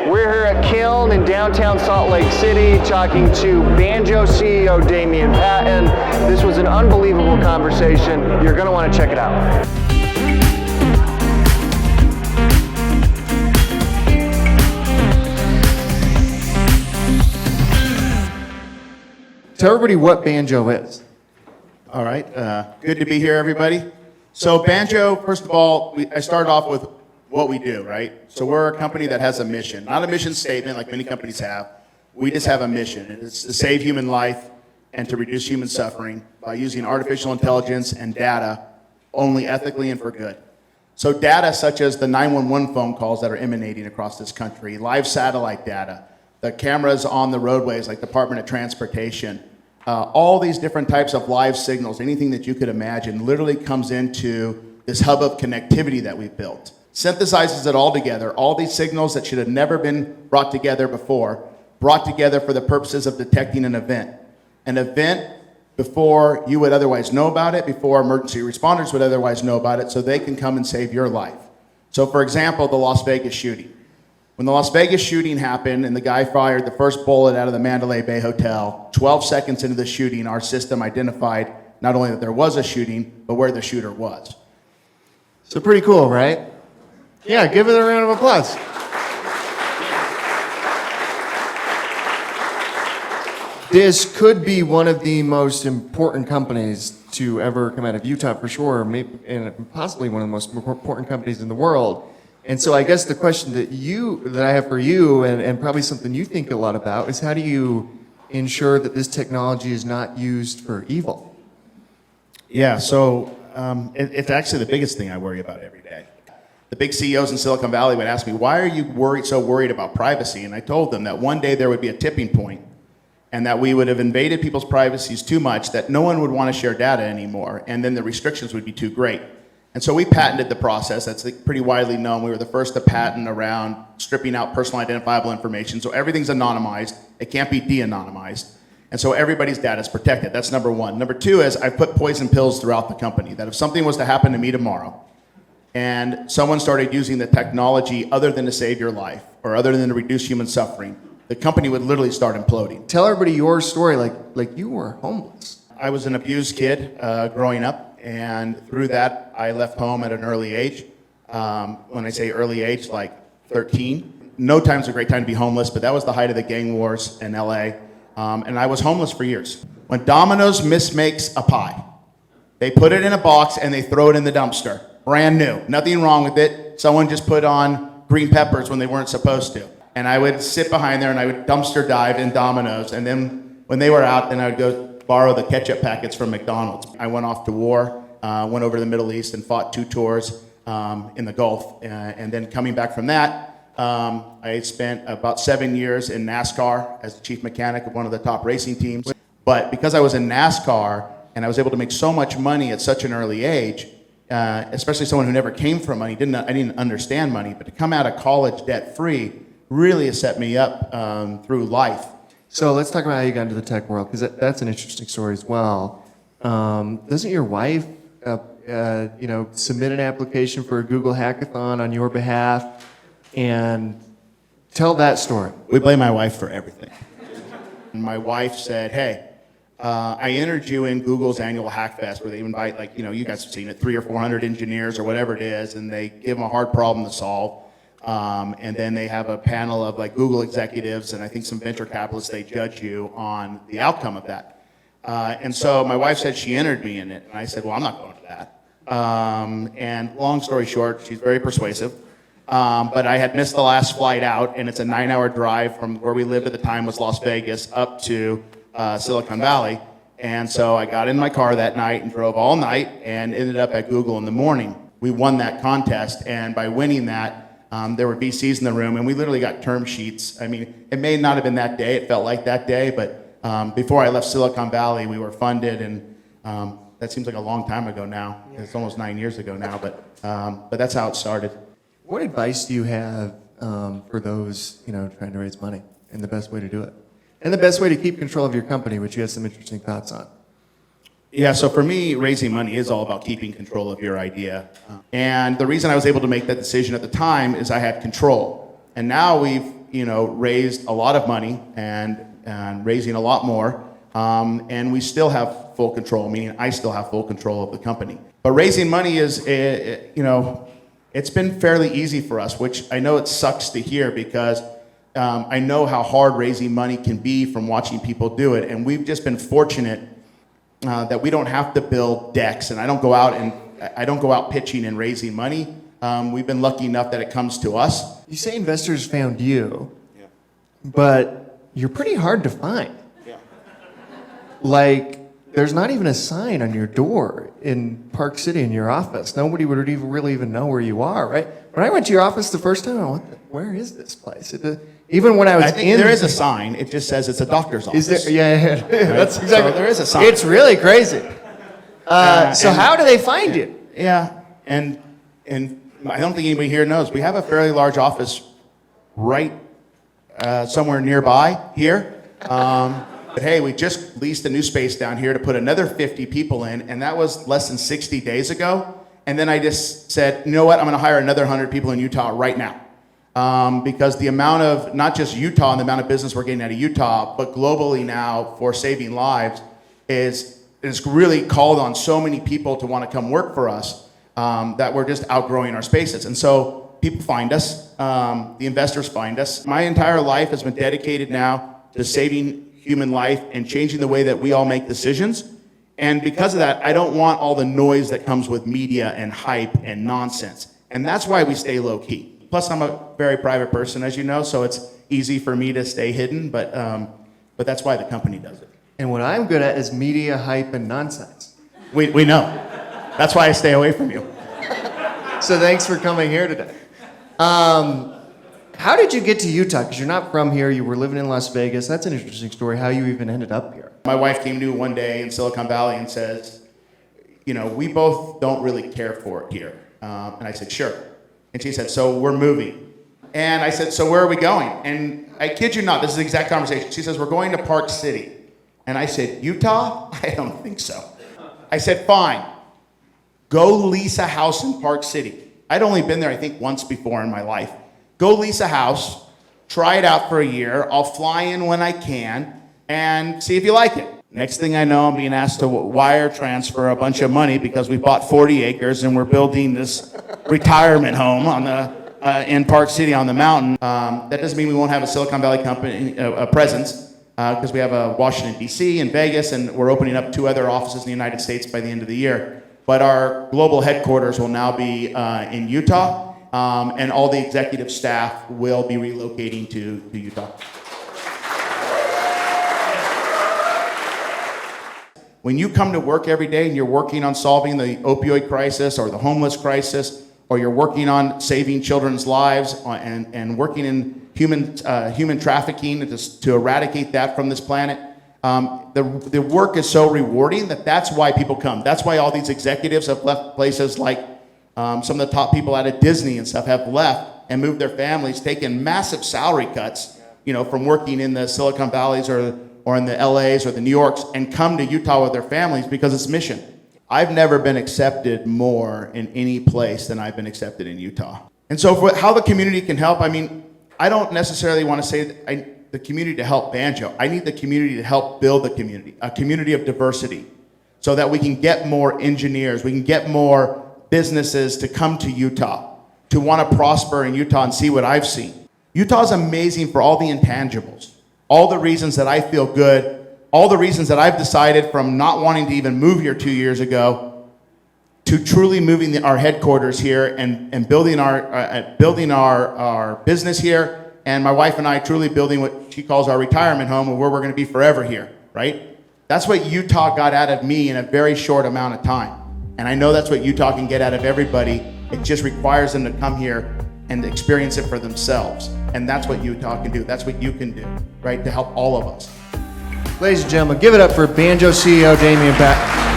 We're here at Kiln in downtown Salt Lake City talking to Banjo CEO Damien Patton. This was an unbelievable conversation. You're going to want to check it out. Tell everybody what Banjo is. All right, good to be here, everybody. So Banjo, first of all, I started off with what we do, right? So we're a company that has a mission, not a mission statement like many companies have. We just have a mission, and it's to save human life and to reduce human suffering by using artificial intelligence and data only ethically and for good. So data such as the 911 phone calls that are emanating across this country, live satellite data, the cameras on the roadways like Department of Transportation, all these different types of live signals, anything that you could imagine, literally comes into this hub of connectivity that we've built. Synthesizes it all together, all these signals that should have never been brought together before, brought together for the purposes of detecting an event. An event before you would otherwise know about it, before emergency responders would otherwise know about it, so they can come and save your life. So for example, the Las Vegas shooting. When the Las Vegas shooting happened and the guy fired the first bullet out of the Mandalay Bay Hotel, 12 seconds into the shooting, our system identified not only that there was a shooting, but where the shooter was. So pretty cool, right? Yeah, give it a round of applause. This could be one of the most important companies to ever come out of Utah for sure, maybe, and possibly one of the most important companies in the world. And so I guess the question that I have for you, and probably something you think a lot about, is how do you ensure that this technology is not used for evil? Yeah, so it's actually the biggest thing I worry about every day. The big CEOs in Silicon Valley would ask me, why are you so worried about privacy? And I told them that one day there would be a tipping point and that we would have invaded people's privacies too much that no one would want to share data anymore, and then the restrictions would be too great. And so we patented the process. That's pretty widely known. We were the first to patent around stripping out personal identifiable information. So everything's anonymized. It can't be de-anonymized. And so everybody's data is protected. That's number one. Number two is I've put poison pills throughout the company that if something was to happen to me tomorrow and someone started using the technology other than to save your life or other than to reduce human suffering, the company would literally start imploding. Tell everybody your story, like you were homeless. I was an abused kid growing up. And through that, I left home at an early age. When I say early age, like 13. No time's a great time to be homeless, but that was the height of the gang wars in LA. And I was homeless for years. When Domino's mismakes a pie, they put it in a box and they throw it in the dumpster. Brand new, nothing wrong with it. Someone just put on green peppers when they weren't supposed to. And I would sit behind there and I would dumpster dive in Domino's. And then when they were out, then I would go borrow the ketchup packets from McDonald's. I went off to war, went over to the Middle East and fought 2 tours in the Gulf. And then coming back from that, I spent about 7 years in NASCAR as the chief mechanic of one of the top racing teams. But because I was in NASCAR and I was able to make so much money at such an early age, especially someone who never came from money, I didn't understand money, but to come out of college debt-free really has set me up through life. So let's talk about how you got into the tech world, because that's an interesting story as well. Doesn't your wife, submit an application for a Google hackathon on your behalf? And tell that story. We blame my wife for everything. And my wife said, hey, I entered you in Google's annual Hackfest where they invite, you guys have seen it, 300 or 400 engineers or whatever it is, and they give them a hard problem to solve. And then they have a panel of Google executives and I think some venture capitalists, they judge you on the outcome of that. And so my wife said she entered me in it. And I said, well, I'm not going to that. And long story short, she's very persuasive. But I had missed the last flight out, and it's a 9-hour drive from where we lived at the time was Las Vegas up to Silicon Valley. And so I got in my car that night and drove all night and ended up at Google in the morning. We won that contest, and by winning that, there were VCs in the room, and we literally got term sheets. I mean, it may not have been that day, it felt like that day, but before I left Silicon Valley, we were funded, and that seems like a long time ago now. Yeah. It's almost 9 years ago now, but that's how it started. What advice do you have for those, trying to raise money, and the best way to do it? And the best way to keep control of your company, which you have some interesting thoughts on. Yeah, so for me, raising money is all about keeping control of your idea. And the reason I was able to make that decision at the time is I had control. And now we've raised a lot of money and raising a lot more. And we still have full control, meaning I still have full control of the company. But raising money is, it's been fairly easy for us, which I know it sucks to hear because I know how hard raising money can be from watching people do it. And we've just been fortunate that we don't have to build decks, and I don't go out pitching and raising money. We've been lucky enough that it comes to us. You say investors found you, but you're pretty hard to find. Yeah. Like, there's not even a sign on your door in Park City in your office. Nobody would even know where you are, right? When I went to your office the first time, I went, where is this place? Even when I was I think there is a sign. It just says it's a doctor's office. Is there? Yeah. That's exactly. So there is a sign. It's really crazy. So how do they find you? Yeah, and I don't think anybody here knows. We have a fairly large office right somewhere nearby here. But hey, we just leased a new space down here to put another 50 people in, and that was less than 60 days ago. And then I just said, you know what, I'm gonna hire another 100 people in Utah right now. Because the amount of, not just Utah and the amount of business we're getting out of Utah, but globally now for saving lives is really called on so many people to want to come work for us that we're just outgrowing our spaces. And so people find us, the investors find us. My entire life has been dedicated now to saving human life and changing the way that we all make decisions. And because of that, I don't want all the noise that comes with media and hype and nonsense. And that's why we stay low key. Plus, I'm a very private person, as you know, so it's easy for me to stay hidden, but that's why the company does it. And what I'm good at is media, hype, and nonsense. We know. That's why I stay away from you. So thanks for coming here today. How did you get to Utah? Because you're not from here. You were living in Las Vegas. That's an interesting story, how you even ended up here. My wife came to one day in Silicon Valley and says, we both don't really care for it here. And I said, sure. And she said, so we're moving. And I said, so where are we going? And I kid you not, this is the exact conversation. She says, we're going to Park City. And I said, Utah? I don't think so. I said, fine. Go lease a house in Park City. I'd only been there, I think, once before in my life. Go lease a house, try it out for a year. I'll fly in when I can and see if you like it. Next thing I know, I'm being asked to wire transfer a bunch of money because we bought 40 acres and we're building this retirement home in Park City on the mountain. That doesn't mean we won't have a Silicon Valley company presence because we have a Washington, D.C. and Vegas, and we're opening up 2 other offices in the United States by the end of the year. But our global headquarters will now be in Utah, and all the executive staff will be relocating to Utah. When you come to work every day and you're working on solving the opioid crisis or the homeless crisis, or you're working on saving children's lives and working in human trafficking to eradicate that from this planet, the work is so rewarding that's why people come. That's why all these executives have left places like some of the top people out of Disney and stuff have left and moved their families, taken massive salary cuts, from working in the Silicon Valleys or in the LAs or the New Yorks and come to Utah with their families because it's mission. I've never been accepted more in any place than I've been accepted in Utah. And so for how the community can help, I don't necessarily want to say the community to help Banjo. I need the community to help build the community, a community of diversity, so that we can get more engineers, we can get more businesses to come to Utah, to want to prosper in Utah and see what I've seen. Utah is amazing for all the intangibles, all the reasons that I feel good, all the reasons that I've decided from not wanting to even move here 2 years ago to truly moving our headquarters here and building our business here, and my wife and I truly building what she calls our retirement home, and where we're going to be forever here, right? That's what Utah got out of me in a very short amount of time. And I know that's what Utah can get out of everybody. It just requires them to come here and experience it for themselves. And that's what Utah can do. That's what you can do, right? To help all of us. Ladies and gentlemen, give it up for Banjo CEO Damien Patton.